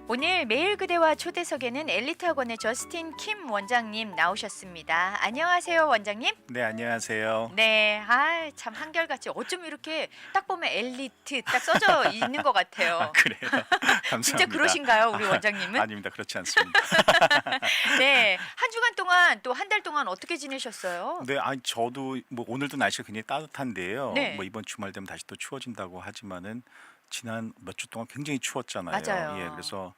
오늘 매일 그대와 초대석에는 엘리트 학원의 저스틴 킴 원장님 나오셨습니다. 안녕하세요, 원장님. 네, 안녕하세요. 네, 참 한결같이 어쩜 이렇게 딱 보면 엘리트 딱 써져 있는 것 같아요. 그래요? 진짜 감사합니다. 그러신가요, 우리 원장님은? 아닙니다. 그렇지 않습니다. 네, 한 주간 동안 또 한 달 동안 어떻게 지내셨어요? 네, 아니 저도 뭐 오늘도 날씨가 굉장히 따뜻한데요. 네. 뭐 이번 주말 되면 다시 또 추워진다고 하지만은 지난 몇 주 동안 굉장히 추웠잖아요. 맞아요. 예, 그래서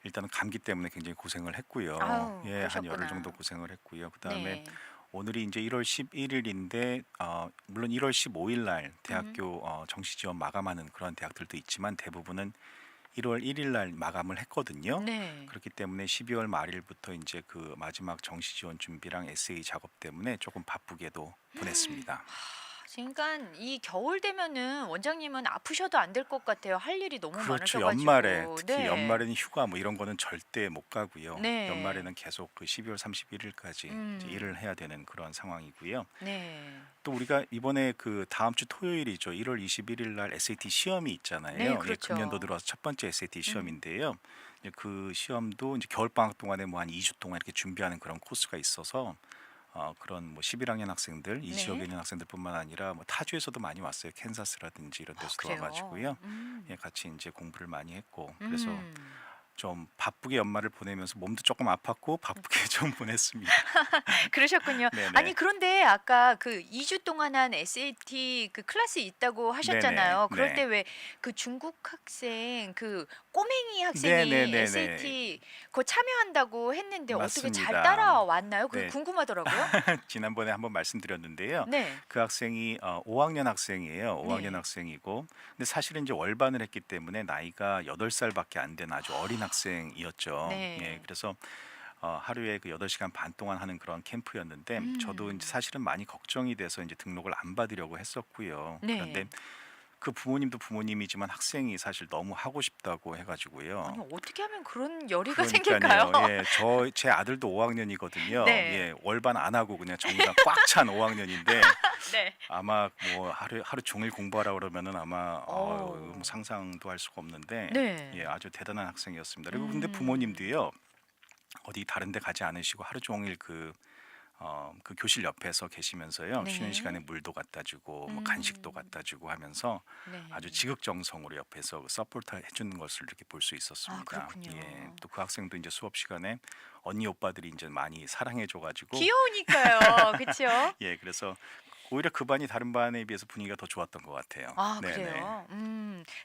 일단은 감기 때문에 굉장히 고생을 했고요. 아우, 예, 한 열흘 그러셨구나. 정도 고생을 했고요. 그다음에 네. 오늘이 이제 1월 11일인데 물론 1월 15일 날 음. 대학교 정시 지원 마감하는 그런 대학들도 있지만 대부분은 1월 1일 날 마감을 했거든요. 네. 그렇기 때문에 12월 말일부터 이제 그 마지막 정시 지원 준비랑 에세이 작업 때문에 조금 바쁘게도 보냈습니다. 그러니까 이 겨울 되면은 원장님은 아프셔도 안 될 것 같아요. 할 일이 너무 그렇죠. 많으셔가지고. 연말에 특히 네. 연말에는 휴가 뭐 이런 거는 절대 못 가고요. 네. 연말에는 계속 그 12월 31일까지 이제 일을 해야 되는 그런 상황이고요. 네. 또 우리가 이번에 그 다음 주 토요일이죠. 1월 21일 날 SAT 시험이 있잖아요. 네, 예, 그렇죠. 금년도 들어서 첫 번째 SAT 시험인데요. 이제 그 시험도 이제 겨울 방학 동안에 뭐 한 2주 동안 이렇게 준비하는 그런 코스가 있어서 그런 뭐 11학년 학생들, 이 네. 지역에 있는 학생들뿐만 아니라 뭐 타주에서도 많이 왔어요. 캔사스라든지 이런 데서도 그래요? 와가지고요. 예, 같이 이제 공부를 많이 했고 그래서 음. 좀 바쁘게 연말을 보내면서 몸도 조금 아팠고 바쁘게 좀 보냈습니다. 그러셨군요. 네네. 아니 그런데 아까 그 2주 동안 한 SAT 그 클래스 있다고 하셨잖아요. 네네. 그럴 네. 때 왜 그 중국 학생 그 꼬맹이 학생이 네네네네. SAT 그거 참여한다고 했는데 어떻게 잘 맞습니다. 따라왔나요? 그게 네. 궁금하더라고요. 지난번에 한번 말씀드렸는데요. 네. 그 학생이 5학년 학생이에요. 5학년 네. 학생이고 근데 사실은 이제 월반을 했기 때문에 나이가 8살밖에 안 된 아주 어린 학생이었죠. 네. 예, 그래서 하루에 그 8시간 반 동안 하는 그런 캠프였는데 저도 이제 사실은 많이 걱정이 돼서 이제 등록을 안 받으려고 했었고요. 그런데 네. 그 부모님도 부모님이지만 학생이 사실 너무 하고 싶다고 해가지고요. 아니 어떻게 하면 그런 열의가 그러니까요. 생길까요? 예, 제 아들도 5학년이거든요. 네. 예, 월반 안 하고 그냥 정말 꽉 찬 5학년인데 네. 아마 뭐 하루 종일 공부하라 그러면은 아마 어. 뭐 상상도 할 수가 없는데 네. 예, 아주 대단한 학생이었습니다. 그리고 근데 부모님도요. 어디 다른 데 가지 않으시고 하루 종일 그 교실 옆에서 계시면서요. 쉬는 네. 시간에 물도 갖다 주고 뭐 간식도 갖다 주고 하면서 네. 아주 지극정성으로 옆에서 그 서포트 해주는 것을 이렇게 볼 수 있었습니다. 그렇군요. 예, 또 그 학생도 이제 수업 시간에 언니 오빠들이 이제 많이 사랑해 줘가지고 귀여우니까요. 그렇죠? 예, 그래서 오히려 그 반이 다른 반에 비해서 분위기가 더 좋았던 것 같아요. 네네. 그래요?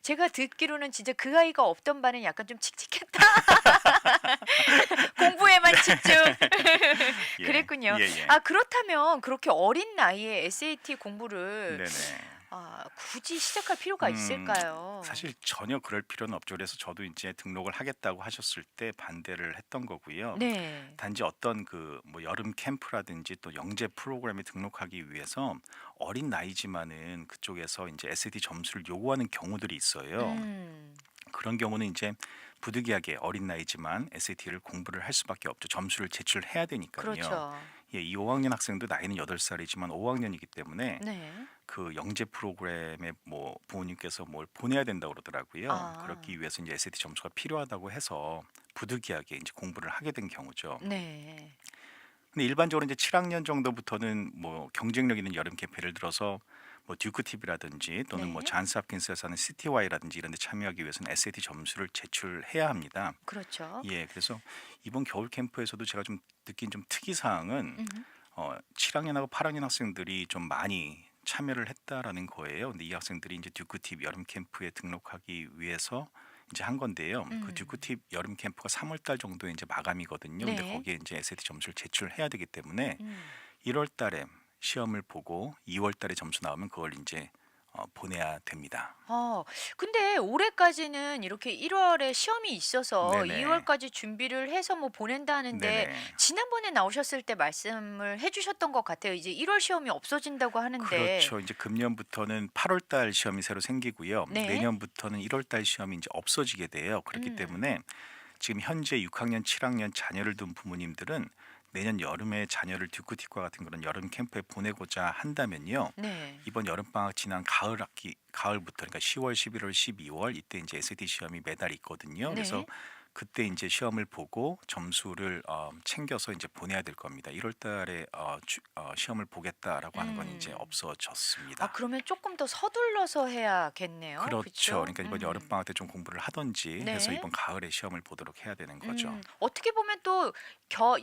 제가 듣기로는 진짜 그 아이가 없던 반은 약간 좀 칙칙했다. 공부에만 집중. 예, 그랬군요. 예, 예. 그렇다면 그렇게 어린 나이에 SAT 공부를 네네. 굳이 시작할 필요가 있을까요? 사실 전혀 그럴 필요는 없죠. 그래서 저도 이제 등록을 하겠다고 하셨을 때 반대를 했던 거고요. 네. 단지 어떤 그 뭐 여름 캠프라든지 또 영재 프로그램에 등록하기 위해서 어린 나이지만은 그쪽에서 이제 SAT 점수를 요구하는 경우들이 있어요. 음, 그런 경우는 이제 부득이하게 어린 나이지만 SAT를 공부를 할 수밖에 없죠. 점수를 제출해야 되니까요. 그렇죠. 예, 이 5학년 학생도 나이는 8살이지만 5학년이기 때문에 네. 그 영재 프로그램에 뭐 부모님께서 뭘 보내야 된다고 그러더라고요. 아. 그렇기 위해서 이제 SAT 점수가 필요하다고 해서 부득이하게 이제 공부를 하게 된 경우죠. 네. 근데 일반적으로 이제 7학년 정도부터는 뭐 경쟁력 있는 여름 캠프 예를 들어서 뭐 듀크 TV라든지 또는 뭐 네. 잔스 홉킨스에서 하는 CTY라든지 이런 데 참여하기 위해서는 SAT 점수를 제출해야 합니다. 그렇죠. 예, 그래서 이번 겨울 캠프에서도 제가 좀 느낀 좀 특이 사항은 7학년하고 8학년 학생들이 좀 많이 참여를 했다라는 거예요. 근데 이 학생들이 이제 듀크팁 여름 캠프에 등록하기 위해서 이제 한 건데요. 그 듀크팁 여름 캠프가 3월 달 정도에 이제 마감이거든요. 근데 네. 거기에 이제 SAT 점수를 제출해야 되기 때문에 음. 1월 달에 시험을 보고 2월 달에 점수 나오면 그걸 이제 보내야 됩니다. 근데 올해까지는 이렇게 1월에 시험이 있어서 네네. 2월까지 준비를 해서 뭐 보낸다 하는데 네네. 지난번에 나오셨을 때 말씀을 해주셨던 것 같아요. 이제 1월 시험이 없어진다고 하는데. 그렇죠. 이제 금년부터는 8월 달 시험이 새로 생기고요. 네. 내년부터는 1월 달 시험이 이제 없어지게 돼요. 그렇기 때문에 지금 현재 6학년, 7학년 자녀를 둔 부모님들은 내년 여름에 자녀를 듀크팁과 같은 그런 여름 캠프에 보내고자 한다면요. 네. 이번 여름 방학 지난 가을부터 그러니까 10월, 11월, 12월 이때 이제 SAT 시험이 매달 있거든요. 그래서 네. 그때 이제 시험을 보고 점수를 챙겨서 이제 보내야 될 겁니다. 1월 달에 시험을 보겠다라고 하는 건 이제 음. 아 없어졌습니다. 그러면 조금 더 서둘러서 해야겠네요. 그렇죠. 그쵸? 그러니까 이번 여름방학 때 좀 공부를 하든지 해서 네. 이번 가을에 시험을 보도록 해야 되는 거죠. 어떻게 보면 또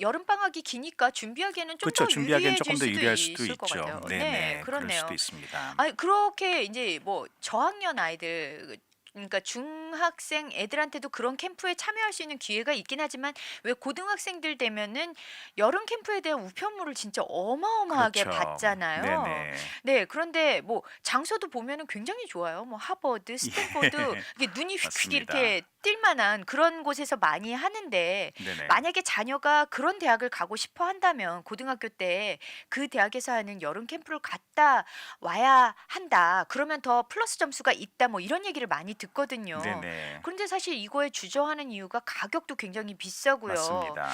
여름 방학이 기니까 준비하기에는 좀 그렇죠. 더 준비하기엔 유리해질 조금 더 수도 유리할 수도 있을 것 있죠. 같아요. 네, 네네. 그럴 수도 그렇네요. 있습니다. 아니 그렇게 인제 뭐 저학년 아이들 그러니까 중학생 애들한테도 그런 캠프에 참여할 수 있는 기회가 있긴 하지만 왜 고등학생들 되면은 여름 캠프에 대한 우편물을 진짜 어마어마하게 그렇죠. 받잖아요. 네네. 네. 그런데 뭐 장소도 보면은 굉장히 좋아요. 뭐 하버드, 스탠포드 예. 이게 눈이 휙휙 맞습니다. 이렇게 띌 만한 그런 곳에서 많이 하는데 네네. 만약에 자녀가 그런 대학을 가고 싶어 한다면 고등학교 때 그 대학에서 하는 여름 캠프를 갔다 와야 한다. 그러면 더 플러스 점수가 있다. 뭐 이런 얘기를 많이 듣거든요. 네네. 그런데 사실 이거에 주저하는 이유가 가격도 굉장히 비싸고요. 맞습니다.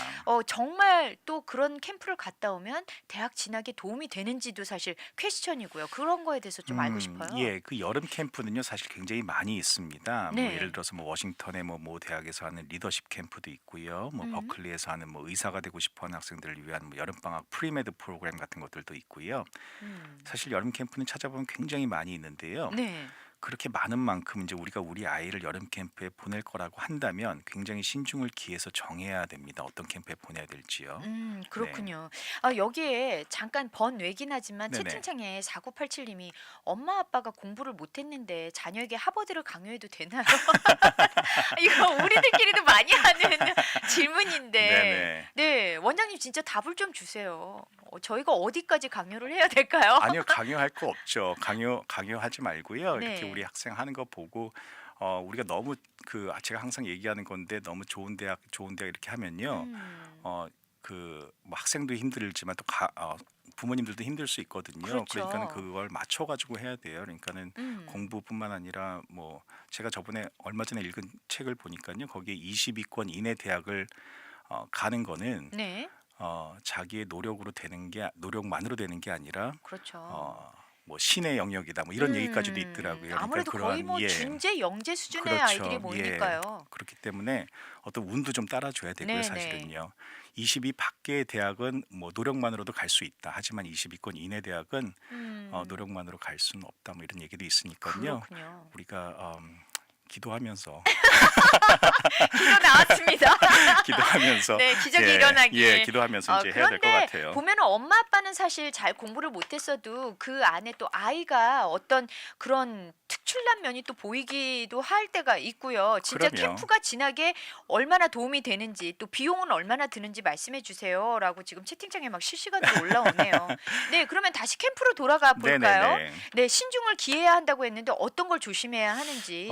정말 또 그런 캠프를 갔다 오면 대학 진학에 도움이 되는지도 사실 퀘스천이고요. 그런 거에 대해서 좀 알고 싶어요. 예. 그 여름 캠프는요 사실 굉장히 많이 있습니다. 뭐 예를 네. 들어서 뭐 워싱턴의 모 대학에서 하는 리더십 캠프도 있고요. 뭐 음. 버클리에서 하는 뭐 의사가 되고 싶어 하는 학생들을 위한 뭐 여름방학 프리메드 프로그램 같은 것들도 있고요. 음. 사실 여름 캠프는 찾아보면 굉장히 많이 있는데요. 네. 그렇게 많은 만큼 이제 우리가 우리 아이를 여름 캠프에 보낼 거라고 한다면 굉장히 신중을 기해서 정해야 됩니다. 어떤 캠프에 보내야 될지요. 네. 그렇군요. 여기에 잠깐 번외긴 하지만 네네. 채팅창에 4987 님이 "엄마 아빠가 공부를 못 했는데 자녀에게 하버드를 강요해도 되나요?" 이거 우리들끼리도 많이 하는 질문인데 네네. 네. 원장님 진짜 답을 좀 주세요. 저희가 어디까지 강요를 해야 될까요? 아니요. 강요할 거 없죠. 강요하지 말고요. 이렇게 우리 네. 학생 하는 거 보고 우리가 너무 제가 항상 얘기하는 건데 너무 좋은 대학 이렇게 하면요. 음. 뭐 학생도 힘들지만 또 부모님들도 힘들 수 있거든요. 그러니까는 그렇죠. 그걸 맞춰 가지고 해야 돼요. 그러니까는 음. 공부뿐만 아니라 뭐 제가 저번에 얼마 전에 읽은 책을 보니까요. 거기에 20위권 이내 대학을 가는 거는 네. 자기의 노력만으로 되는 게 아니라 그렇죠. 어 뭐 신의 영역이다 뭐 이런 얘기까지도 있더라고요. 그러니까 아무래도 거의 그러한 뭐 예. 중재, 영재 수준의 아이들이 그렇죠. 예. 모이니까요. 그렇기 때문에 어떤 운도 좀 따라줘야 되고요, 네네. 사실은요. 20위 밖의 대학은 뭐 노력만으로도 갈 수 있다. 하지만 20위권 이내 대학은 음. 노력만으로 갈 수는 없다. 뭐 이런 얘기도 있으니까요. 그렇군요. 우리가 기도하면서 기도 나왔습니다. 기도하면서 네. 기적이 예, 일어나길. 기도하면서 이제 해야 될 것 그런데 같아요. 보면은 엄마 아빠는 사실 잘 공부를 못했어도 그 안에 또 아이가 어떤 그런 특출난 면이 또 보이기도 할 때가 있고요. 진짜 그럼요. 캠프가 진학에 얼마나 도움이 되는지 또 비용은 얼마나 드는지 말씀해 주세요라고 지금 채팅창에 막 실시간으로 올라오네요. 네. 그러면 다시 캠프로 돌아가 볼까요? 네네네. 네. 신중을 기해야 한다고 했는데 어떤 걸 조심해야 어 하는지.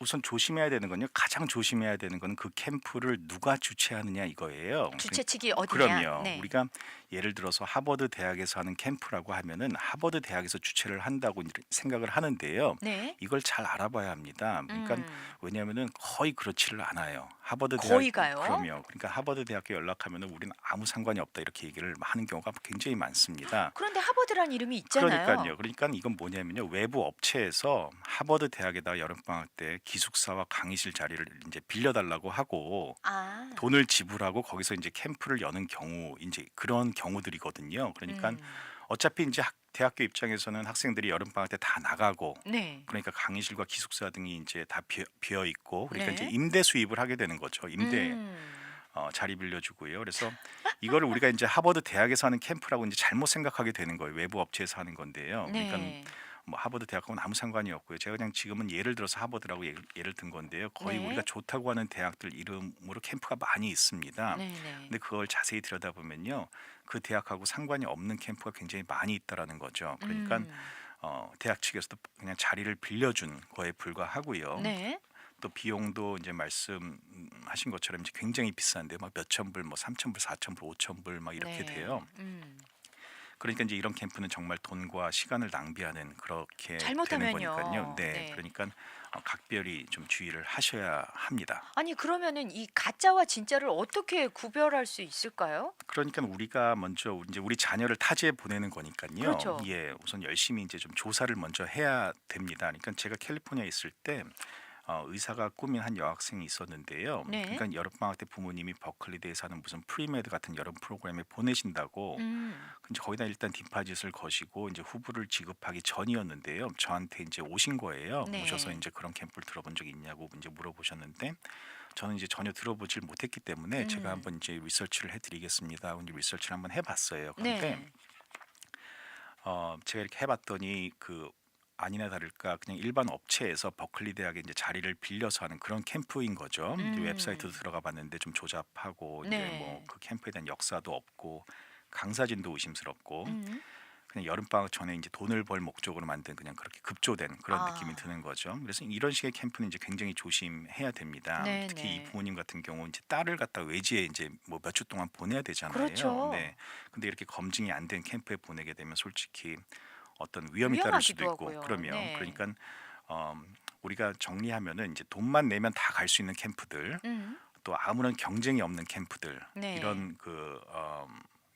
우선 조심해야 되는 건요. 가장 조심해야 되는 거는 그 캠프를 누가 주최하느냐 이거예요. 주최 측이 어디냐? 그럼요. 네. 우리가 예를 들어서 하버드 대학에서 하는 캠프라고 하면은 하버드 대학에서 주최를 한다고 생각을 하는데요. 네. 이걸 잘 알아봐야 합니다. 그러니까 음. 왜냐하면은 거의 그렇지를 않아요. 거의 가요? 그럼요. 그러니까 하버드 대학교 연락하면은 우리는 아무 상관이 없다 이렇게 얘기를 하는 경우가 굉장히 많습니다. 그런데 하버드란 이름이 있잖아요. 그러니까요. 그러니까 이건 뭐냐면요. 외부 업체에서 하버드 대학에다 여름방학 때 기숙사와 강의실 자리를 이제 빌려달라고 하고 아. 돈을 지불하고 거기서 이제 캠프를 여는 경우 이제 그런 경우들이거든요. 그러니까 음. 어차피 이제 대학교 입장에서는 학생들이 여름방학 때 다 나가고 네. 그러니까 강의실과 기숙사 등이 이제 다 비어 있고 그러니까 이제 네. 임대 수입을 하게 되는 거죠. 임대 음. 자리 빌려주고요. 그래서 이거를 우리가 이제 하버드 대학에서 하는 캠프라고 이제 잘못 생각하게 되는 거예요. 외부 업체에서 하는 건데요. 그러니까 네. 뭐 하버드 대학하고는 아무 상관이 없고요. 제가 그냥 지금은 예를 들어서 하버드라고 예를 든 건데요. 거의 우리가 네. 좋다고 하는 대학들 이름으로 캠프가 많이 있습니다. 네네. 근데 그걸 자세히 들여다보면요. 그 대학하고 상관이 없는 캠프가 굉장히 많이 있다라는 거죠. 그러니까 음. 대학 측에서도 그냥 자리를 빌려준 거에 불과하고요. 네. 또 비용도 이제 말씀하신 것처럼 이제 굉장히 비싼데 막 몇천 불, 뭐 3천 불, 4천 불, 5천 불 막 이렇게 네. 돼요. 그러니까 이제 이런 캠프는 정말 돈과 시간을 낭비하는 그렇게 되는 거니까요. 잘못하면요. 네, 네. 그러니까 각별히 좀 주의를 하셔야 합니다. 아니 그러면은 이 가짜와 진짜를 어떻게 구별할 수 있을까요? 그러니까 우리가 먼저 이제 우리 자녀를 타지에 보내는 거니까요. 그렇죠. 예, 우선 열심히 이제 좀 조사를 먼저 해야 됩니다. 그러니까 제가 캘리포니아에 있을 때 의사가 꾸민 한 여학생이 있었는데요. 네. 그러니까 여름방학 때 부모님이 버클리대에서 하는 무슨 프리메드 같은 여름 프로그램에 보내신다고 음. 근데 거기다 일단 디파짓을 거시고 이제 후보를 지급하기 전이었는데요. 저한테 이제 오신 거예요. 오셔서 네. 이제 그런 캠프를 들어본 적이 있냐고 이제 물어보셨는데 저는 이제 전혀 들어보질 못했기 때문에 제가 음. 한번 이제 리서치를 해드리겠습니다. 하고 이제 리서치를 한번 해봤어요. 그런데 네. 제가 이렇게 해봤더니 그 아니나 다를까 그냥 일반 업체에서 버클리 대학에 이제 자리를 빌려서 하는 그런 캠프인 거죠. 이제 웹사이트도 음. 들어가 봤는데 좀 조잡하고 이제 뭐 네. 그 캠프에 대한 역사도 없고 강사진도 의심스럽고 음. 그냥 여름방학 전에 이제 돈을 벌 목적으로 만든 그냥 그렇게 급조된 그런 느낌이 아. 드는 거죠. 그래서 이런 식의 캠프는 이제 굉장히 조심해야 됩니다. 특히 이 네네. 부모님 같은 경우 이제 딸을 갖다 외지에 이제 뭐 몇 주 동안 보내야 되잖아요. 그렇죠. 네. 근데 이렇게 검증이 안 된 캠프에 보내게 되면 솔직히 어떤 위험이 따를 수도 위험하기도 있고 하고요. 그러면 네. 그러니까 우리가 정리하면은 이제 돈만 내면 다 갈 수 있는 캠프들 음. 또 아무런 경쟁이 없는 캠프들 네. 이런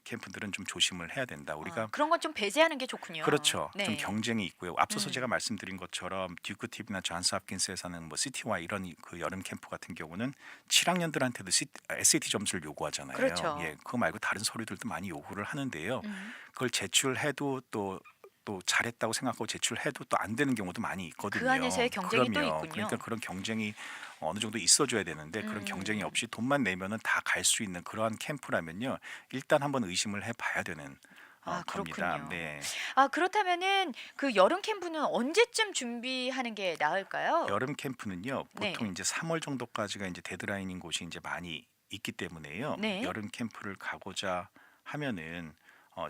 캠프들은 좀 조심을 해야 된다. 아, 우리가 그런 건 좀 배제하는 게 좋군요. 그렇죠. 좀 네. 경쟁이 있고요. 앞서서 제가 음. 말씀드린 것처럼 듀크 팁이나 존스 홉킨스에서 하는 뭐 시티와 이런 그 여름 캠프 같은 경우는 7학년들한테도 SAT 점수를 요구하잖아요. 그렇죠. 예, 그거 말고 다른 서류들도 많이 요구를 하는데요. 음. 그걸 제출해도 또 잘했다고 생각하고 제출해도 또 안 되는 경우도 많이 그 있거든요. 안에서의 경쟁이 또 그러면 그러니까 있군요. 그런 경쟁이 어느 정도 있어줘야 되는데 그런 경쟁이 음. 없이 돈만 내면은 다 갈 수 있는 그러한 캠프라면요. 일단 한번 의심을 해봐야 되는 아, 겁니다. 그렇군요. 네. 아, 그렇다면은 그 여름 캠프는 언제쯤 준비하는 게 나을까요? 여름 캠프는요. 보통 네. 이제 3월 정도까지가 이제 데드라인인 곳이 이제 많이 있기 때문에요. 네. 여름 캠프를 가고자 하면은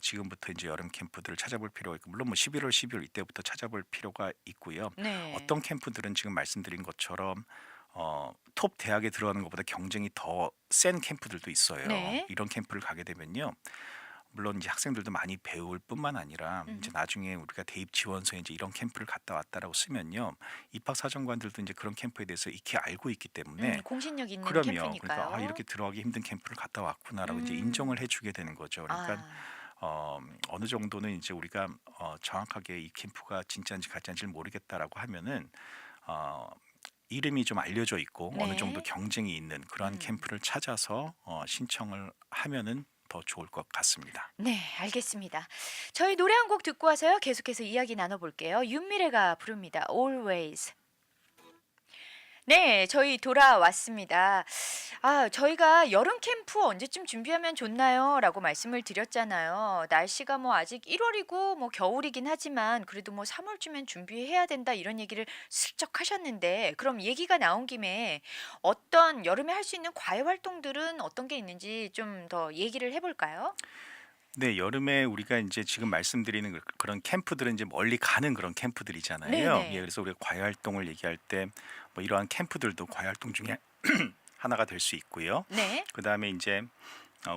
지금부터 이제 여름 캠프들을 찾아볼 필요가 있고 물론 뭐 11월, 12월 이때부터 찾아볼 필요가 있고요. 네. 어떤 캠프들은 지금 말씀드린 것처럼 톱 대학에 들어가는 것보다 경쟁이 더 센 캠프들도 있어요. 네. 이런 캠프를 가게 되면요. 물론 이제 학생들도 많이 배울 뿐만 아니라 이제 음. 나중에 우리가 대입 지원서에 이제 이런 캠프를 갔다 왔다라고 쓰면요. 입학 사정관들도 이제 그런 캠프에 대해서 익히 알고 있기 때문에 공신력 있는 그러면 그러니까 캠프니까요. 이렇게 들어가기 힘든 캠프를 갔다 왔구나라고 이제 음. 인정을 해주게 되는 거죠. 그러니까 아. 어느 정도는 이제 우리가 정확하게 이 캠프가 진짜인지 가짜인지를 모르겠다라고 하면은 어, 이름이 좀 알려져 있고 어느 정도 네. 경쟁이 있는 그러한 음. 캠프를 찾아서 신청을 하면은 더 좋을 것 같습니다. 네, 알겠습니다. 저희 노래 한 곡 듣고 와서요. 계속해서 이야기 나눠 볼게요. 윤미래가 부릅니다. Always. 네, 저희 돌아왔습니다. 아, 저희가 여름 캠프 언제쯤 준비하면 좋나요? 라고 말씀을 드렸잖아요. 날씨가 뭐 아직 1월이고 뭐 겨울이긴 하지만 그래도 뭐 3월쯤엔 준비해야 된다 이런 얘기를 슬쩍 하셨는데 그럼 얘기가 나온 김에 어떤 여름에 할 수 있는 과외 활동들은 어떤 게 있는지 좀 더 얘기를 해볼까요? 네, 여름에 우리가 이제 지금 말씀드리는 그런 캠프들은 이제 멀리 가는 그런 캠프들이잖아요. 예, 네네. 그래서 우리가 과외 활동을 얘기할 때 뭐 이러한 캠프들도 과외 활동 중에 하나가 될 수 있고요. 네. 그다음에 이제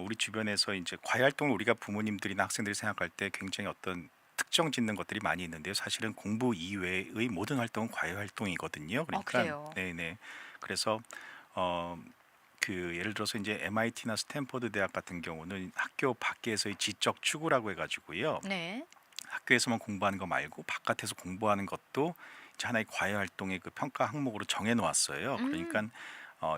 우리 주변에서 이제 과외 활동을 우리가 부모님들이나 학생들이 생각할 때 굉장히 어떤 특정 짓는 것들이 많이 있는데요. 사실은 공부 이외의 모든 활동은 과외 활동이거든요. 그러니까 그래요. 네네. 그래서 어, 그 예를 들어서 이제 MIT나 스탠퍼드 대학 같은 경우는 학교 밖에서의 지적 추구라고 해가지고요. 네. 학교에서만 공부하는 거 말고 바깥에서 공부하는 것도 이제 하나의 과외 활동의 그 평가 항목으로 정해 놓았어요. 그러니까 음.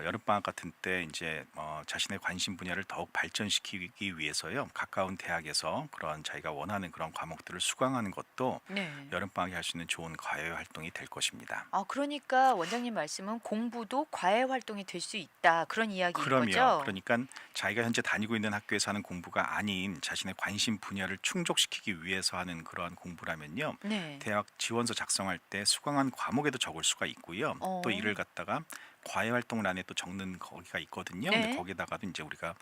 여름 방학 같은 때 이제 자신의 관심 분야를 더욱 발전시키기 위해서요. 가까운 대학에서 그런 자기가 원하는 그런 과목들을 수강하는 것도 네. 여름 방학에 할 수 있는 좋은 과외 활동이 될 것입니다. 아, 그러니까 원장님 말씀은 공부도 과외 활동이 될 수 있다. 그런 이야기인 그럼요. 거죠? 그러니까 자기가 현재 다니고 있는 학교에서 하는 공부가 아닌 자신의 관심 분야를 충족시키기 위해서 하는 그러한 공부라면요. 네. 대학 지원서 작성할 때 수강한 과목에도 적을 수가 있고요. 또 어. 이를 갖다가 과외 활동란에 또 적는 거기가 있거든요. 근데 네. 거기다가도 이제 우리가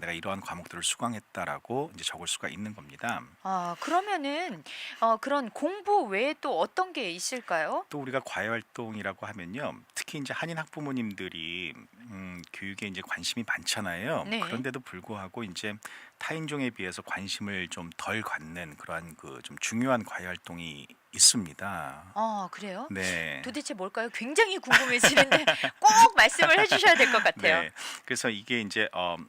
내가 이러한 과목들을 수강했다라고 이제 적을 수가 있는 겁니다. 아, 그러면은 그런 공부 외에 또 어떤 게 있을까요? 또 우리가 과외 활동이라고 하면요. 특히 이제 한인 학부모님들이 교육에 이제 관심이 많잖아요. 네. 그런데도 불구하고 이제 타인종에 비해서 관심을 좀 덜 갖는 그러한 그 좀 중요한 과외 활동이 있습니다. 아, 그래요? 네. 도대체 뭘까요? 굉장히 궁금해지는데 꼭 말씀을 해 주셔야 될 것 같아요. 네. 그래서 이게 이제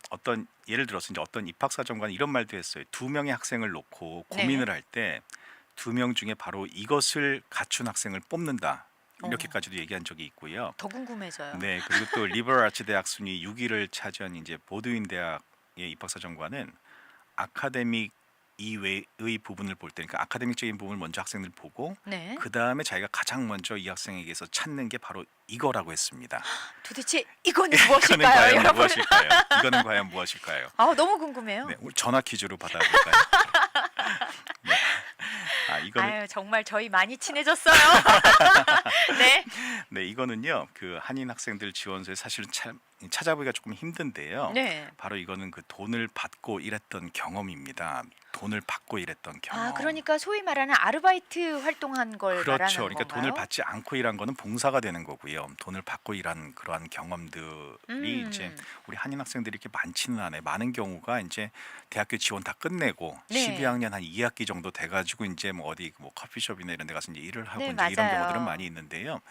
어떤 예를 들어서 이제 어떤 입학사정관이 이런 말도 했어요. 두 명의 학생을 놓고 네. 고민을 할 때 두 명 중에 바로 이것을 갖춘 학생을 뽑는다. 이렇게까지도 얘기한 적이 있고요. 더 궁금해져요. 네, 그리고 또 리버럴 아츠 대학 순위 6위를 차지한 이제 보드윈 대학의 입학사정관은 아카데믹 이외의 부분을 볼 때, 그러니까 아카데믹적인 부분을 먼저 학생들 보고 네. 그 다음에 자기가 가장 먼저 이 학생에게서 찾는 게 바로 이거라고 했습니다. 도대체 이거는 이거는 무엇일까요, 과연 여러분? 무엇일까요? 이거는 과연 무엇일까요? 너무 궁금해요. 네, 우리 전화 퀴즈로 받아볼까요? 네. 이거는 아유, 정말 저희 많이 친해졌어요. 네. 네, 이거는요. 그 한인 학생들 지원서에 사실은 찾아보기가 조금 힘든데요. 네. 바로 이거는 그 돈을 받고 일했던 경험입니다. 돈을 받고 일했던 경험. 그러니까 소위 말하는 아르바이트 활동한 걸 그렇죠. 말하는 그러니까 건가요? 돈을 받지 않고 일한 거는 봉사가 되는 거고요. 돈을 받고 일한 그러한 경험들이 이제 우리 한인 학생들이 이렇게 많지는 않아요. 많은 경우가 이제 대학교 지원 다 끝내고 네. 12학년 한 2학기 정도 돼가지고 이제 뭐 어디 뭐 커피숍이나 이런 데 가서 이제 일을 하고 네, 이제 이런 맞아요. 경우들은 많이 있는데요.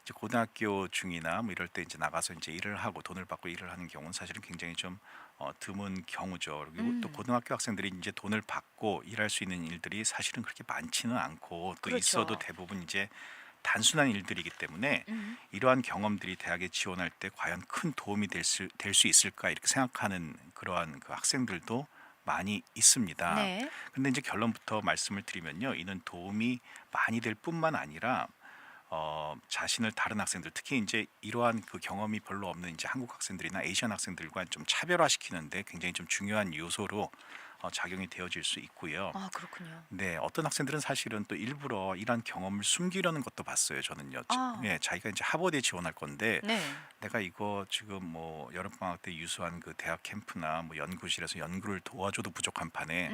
이제 고등학교 중이나 뭐 이럴 때 이제 나가서 이제 일을 하고 돈을 받고 일을 하는 경우는 사실은 굉장히 좀 드문 경우죠. 그리고 또 고등학교 학생들이 이제 돈을 받고 일할 수 있는 일들이 사실은 그렇게 많지는 않고 또 그렇죠. 있어도 대부분 이제 단순한 일들이기 때문에 이러한 경험들이 대학에 지원할 때 과연 큰 도움이 될 수 있을까 이렇게 생각하는 그러한 그 학생들도 많이 있습니다. 네. 근데 이제 결론부터 말씀을 드리면요, 이는 도움이 많이 될 뿐만 아니라 자신을 다른 학생들, 특히 이제 이러한 그 경험이 별로 없는 이제 한국 학생들이나 아시안 학생들과 좀 차별화시키는데 굉장히 좀 중요한 요소로 작용이 되어질 수 있고요. 그렇군요. 네, 어떤 학생들은 사실은 또 일부러 이런 경험을 숨기려는 것도 봤어요. 저는요. 예, 자기가 이제 하버드에 지원할 건데 네. 내가 이거 지금 뭐 여름방학 때 유수한 그 대학 캠프나 뭐 연구실에서 연구를 도와줘도 부족한 판에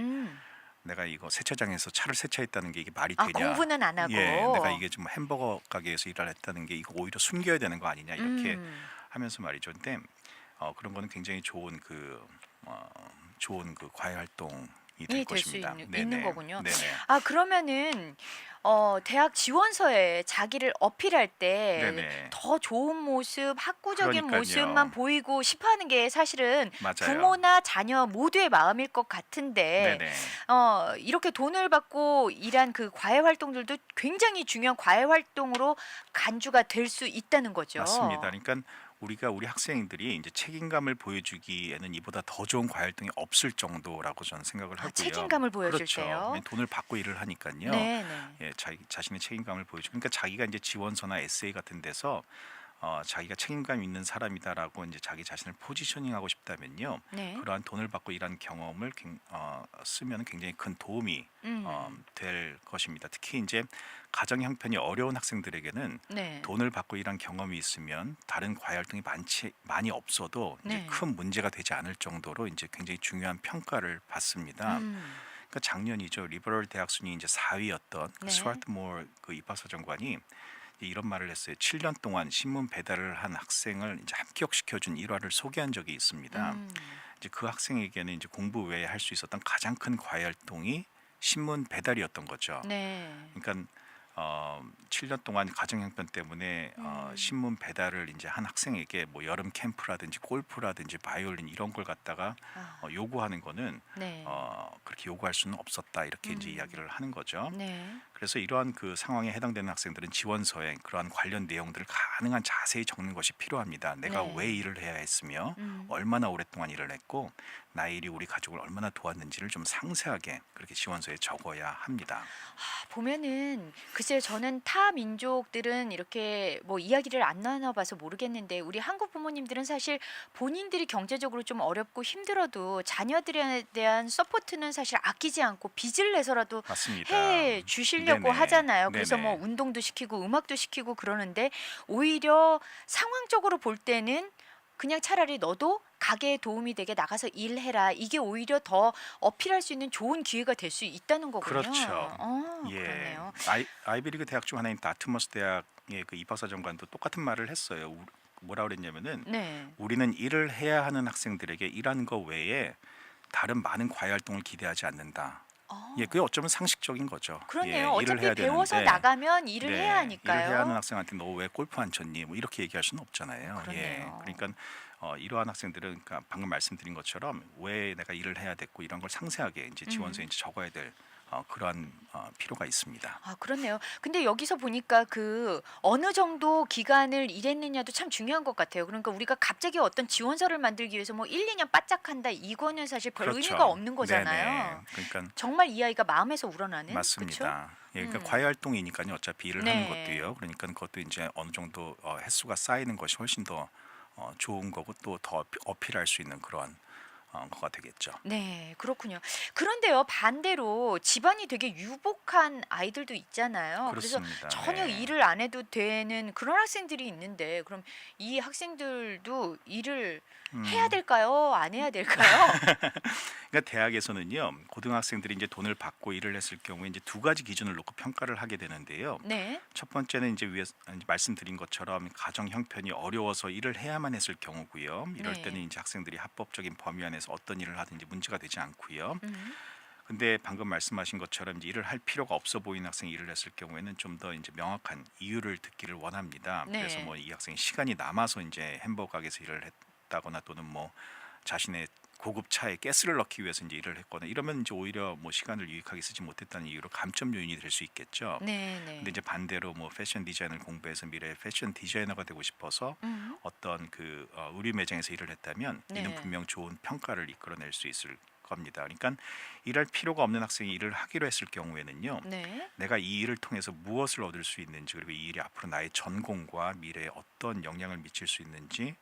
내가 이거 세차장에서 차를 세차했다는 게 이게 말이 되냐? 공부는 안 하고. 예, 내가 이게 지금 햄버거 가게에서 일을 했다는 게 이거 오히려 숨겨야 되는 거 아니냐 이렇게 하면서 말이죠. 근데 그런 거는 굉장히 좋은 좋은 그 과외 활동이 될 될 수 것입니다. 있는 거군요. 네네. 그러면은 대학 지원서에 자기를 어필할 때 네네. 더 좋은 모습, 학구적인 그러니까요. 모습만 보이고 싶어하는 게 사실은 맞아요. 부모나 자녀 모두의 마음일 것 같은데 네네. 이렇게 돈을 받고 일한 그 과외 활동들도 굉장히 중요한 과외 활동으로 간주가 될 수 있다는 거죠. 맞습니다. 그러니까 우리 학생들이 이제 책임감을 보여주기에는 이보다 더 좋은 과외 활동이 없을 정도라고 저는 생각을 하고요. 책임감을 보여줄 그렇죠. 때요. 돈을 받고 일을 하니까요. 네. 예, 자신의 책임감을 보여주고, 그러니까 자기가 이제 지원서나 에세이 같은 데서 자기가 책임감 있는 사람이다라고 이제 자기 자신을 포지셔닝하고 싶다면요. 네. 그러한 돈을 받고 일한 경험을 쓰면 굉장히 큰 도움이 될 것입니다. 특히 이제 가정 형편이 어려운 학생들에게는 네. 돈을 받고 일한 경험이 있으면 다른 과외 활동이 많이 없어도 이제 네. 큰 문제가 되지 않을 정도로 이제 굉장히 중요한 평가를 받습니다. 그러니까 작년이죠. 리버럴 대학 순위 이제 4위였던 그 네. 스와트모어 그 입학사정관이 이런 말을 했어요. 7년 동안 신문 배달을 한 학생을 이제 합격시켜준 일화를 소개한 적이 있습니다. 이제 그 학생에게는 이제 공부 외에 할 수 있었던 가장 큰 과외 활동이 신문 배달이었던 거죠. 네. 그러니까 7년 동안 가정 형편 때문에 신문 배달을 이제 한 학생에게 뭐 여름 캠프라든지 골프라든지 바이올린 이런 걸 갖다가 요구하는 거는 네. 그렇게 요구할 수는 없었다 이렇게 이제 이야기를 하는 거죠. 네. 그래서 이러한 그 상황에 해당되는 학생들은 지원서에 그러한 관련 내용들을 가능한 자세히 적는 것이 필요합니다. 내가 네. 왜 일을 해야 했으며 얼마나 오랫동안 일을 했고 나의 일이 우리 가족을 얼마나 도왔는지를 좀 상세하게 그렇게 지원서에 적어야 합니다. 보면은 글쎄요, 저는 타 민족들은 이렇게 뭐 이야기를 안 나눠봐서 모르겠는데 우리 한국 부모님들은 사실 본인들이 경제적으로 좀 어렵고 힘들어도 자녀들에 대한 서포트는 사실 아끼지 않고 빚을 내서라도 맞습니다. 해 주시려고 네네. 하잖아요. 그래서 네네. 뭐 운동도 시키고 음악도 시키고 그러는데 오히려 상황적으로 볼 때는 그냥 차라리 너도 가게에 도움이 되게 나가서 일해라. 이게 오히려 더 어필할 수 있는 좋은 기회가 될 수 있다는 거군요. 그렇죠. 예. 그러네요. 아이비리그 대학 중 하나인 다트머스 대학의 그 입학사정관도 똑같은 말을 했어요. 뭐라 그랬냐면은 네. 우리는 일을 해야 하는 학생들에게 일하는 거 외에 다른 많은 과외 활동을 기대하지 않는다. 예, 그게 어쩌면 상식적인 거죠. 그러네요. 예, 일을 어차피 해야 배워서 되는데, 나가면 일을 네, 해야 하니까요. 일을 해야 하는 학생한테 너 왜 골프 안 쳤니? 뭐 이렇게 얘기할 수는 없잖아요. 예, 그러네요. 그러니까 이러한 학생들은 그러니까 방금 말씀드린 것처럼 왜 내가 일을 해야 됐고 이런 걸 상세하게 이제 지원서에 이제 적어야 될 그러한 필요가 있습니다. 아 그렇네요. 근데 여기서 보니까 그 어느 정도 기간을 일했느냐도 참 중요한 것 같아요. 그러니까 우리가 갑자기 어떤 지원서를 만들기 위해서 뭐 1-2년 바짝한다 이거는 사실 별 의미가 그렇죠. 없는 네네. 거잖아요. 그러니까 정말 이 아이가 마음에서 우러나는 그쵸? 맞습니다. 예, 그러니까 음. 과외 활동이니까요. 어차피 일을 하는 네. 것도요. 그러니까 그것도 이제 어느 정도 횟수가 쌓이는 것이 훨씬 더 좋은 거고 또 더 어필할 수 있는 그러한 거가 되겠죠. 네. 그렇군요. 그런데요 반대로 집안이 되게 유복한 아이들도 있잖아요. 그래서 그렇습니다. 전혀 네. 일을 안 해도 되는 그런 학생들이 있는데 그럼 이 학생들도 일을 해야 음. 될까요? 안 해야 될까요? 그러니까 대학에서는요. 고등학생들이 이제 돈을 받고 일을 했을 경우에 이제 두 가지 기준을 놓고 평가를 하게 되는데요. 네. 첫 번째는 이제 위에 이제 말씀드린 것처럼 가정 형편이 어려워서 일을 해야만 했을 경우고요. 이럴 때는 네. 이제 학생들이 합법적인 범위 안에서 어떤 일을 하든지 문제가 되지 않고요. 음. 근데 방금 말씀하신 것처럼 이제 일을 할 필요가 없어 보이는 학생이 일을 했을 경우에는 좀 더 이제 명확한 이유를 듣기를 원합니다. 그래서 네. 뭐 이 학생이 시간이 남아서 이제 햄버거 가게에서 일을 했다거나 또는 뭐 자신의 고급 차에 가스를 넣기 위해서 이제 일을 했거나 이러면 이제 오히려 뭐 시간을 유익하게 쓰지 못했다는 이유로 감점 요인이 될 수 있겠죠. 근데 네네. 이제 반대로 뭐 패션 디자인을 공부해서 미래의 패션 디자이너가 되고 싶어서 음. 어떤 그 의류 매장에서 일을 했다면 이는 네. 분명 좋은 평가를 이끌어낼 수 있을 겁니다. 그러니까 일할 필요가 없는 학생이 일을 하기로 했을 경우에는요. 네. 내가 이 일을 통해서 무엇을 얻을 수 있는지 그리고 이 일이 앞으로 나의 전공과 미래에 어떤 영향을 미칠 수 있는지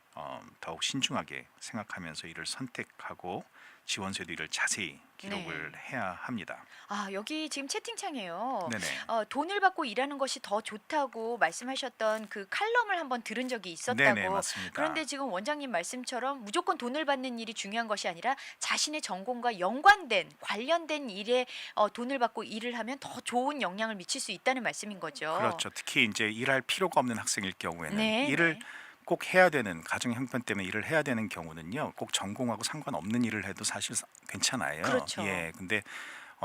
더욱 신중하게 생각하면서 일을 선택하고 지원서에도 이를 자세히 기록을 네. 해야 합니다. 아 여기 지금 채팅창에요. 네네. 돈을 받고 일하는 것이 더 좋다고 말씀하셨던 그 칼럼을 한번 들은 적이 네네, 있었다고. 그런데 맞습니다. 지금 원장님 말씀처럼 무조건 돈을 받는 일이 중요한 것이 아니라 자신의 전공과 연관된 관련된 일에 돈을 받고 일을 하면 더 좋은 영향을 미칠 수 있다는 말씀인 거죠. 그렇죠. 특히 이제 일할 필요가 없는 학생일 경우에는 네, 일을 네. 꼭 해야 되는 가정 형편 때문에 일을 해야 되는 경우는요. 꼭 전공하고 상관없는 일을 해도 사실 괜찮아요. 그렇죠. 예. 근데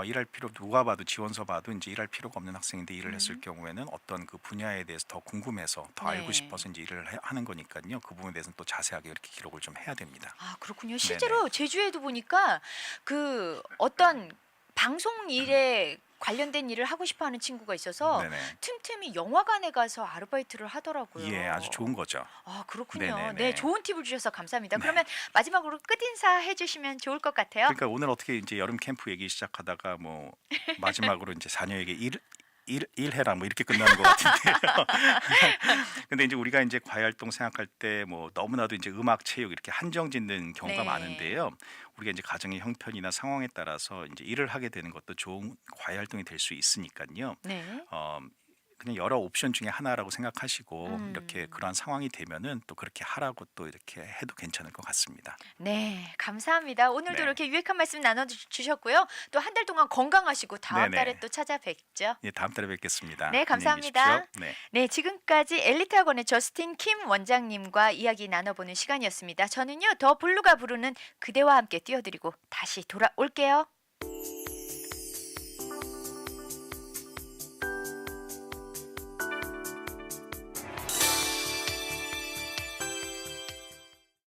일할 필요 누가 봐도 지원서 봐도 이제 일할 필요가 없는 학생인데 일을 했을 음. 경우에는 어떤 그 분야에 대해서 더 궁금해서 더 알고 네. 싶어서 이제 일을 하는 거니까요. 그 부분에 대해서는 또 자세하게 이렇게 기록을 좀 해야 됩니다. 아 그렇군요. 네네. 실제로 제주에도 보니까 그 어떤 방송 일에 관련된 일을 하고 싶어 하는 친구가 있어서 네네. 틈틈이 영화관에 가서 아르바이트를 예, 아주 하더라고요. 좋은 거죠. 아 그렇군요. 네. 네네네. 좋은 팁을 주셔서 감사합니다. 네. 그러면 마지막으로 끝인사 해 주시면 좋을 것 같아요. 그러니까 오늘 어떻게 이제 여름 캠프 얘기 시작하다가 뭐 마지막으로 이제 자녀에게 일해라 뭐 이렇게 끝나는 것 같은데요. 근데 이제 우리가 이제 과외 활동 생각할 때 뭐 너무나도 이제 음악, 체육 이렇게 한정 짓는 경우가 네. 많은데요. 우리가 이제 가정의 형편이나 상황에 따라서 이제 일을 하게 되는 것도 좋은 과외 활동이 될 수 있으니까요. 네. 어, 그냥 여러 옵션 중에 하나라고 생각하시고 이렇게 음. 그러한 상황이 되면은 또 그렇게 하라고 또 이렇게 해도 괜찮을 것 같습니다. 네. 감사합니다. 오늘도 네. 이렇게 유익한 말씀 나눠 주셨고요. 또 한 달 동안 건강하시고 다음 달에 네네. 또 찾아뵙죠. 예, 다음 달에 뵙겠습니다. 네, 안녕히 계십시오. 감사합니다. 네. 네, 지금까지 엘리트 학원의 저스틴 킴 원장님과 이야기 나눠보는 시간이었습니다. 저는요, 더 블루가 부르는 그대와 함께 띄워드리고 다시 돌아올게요.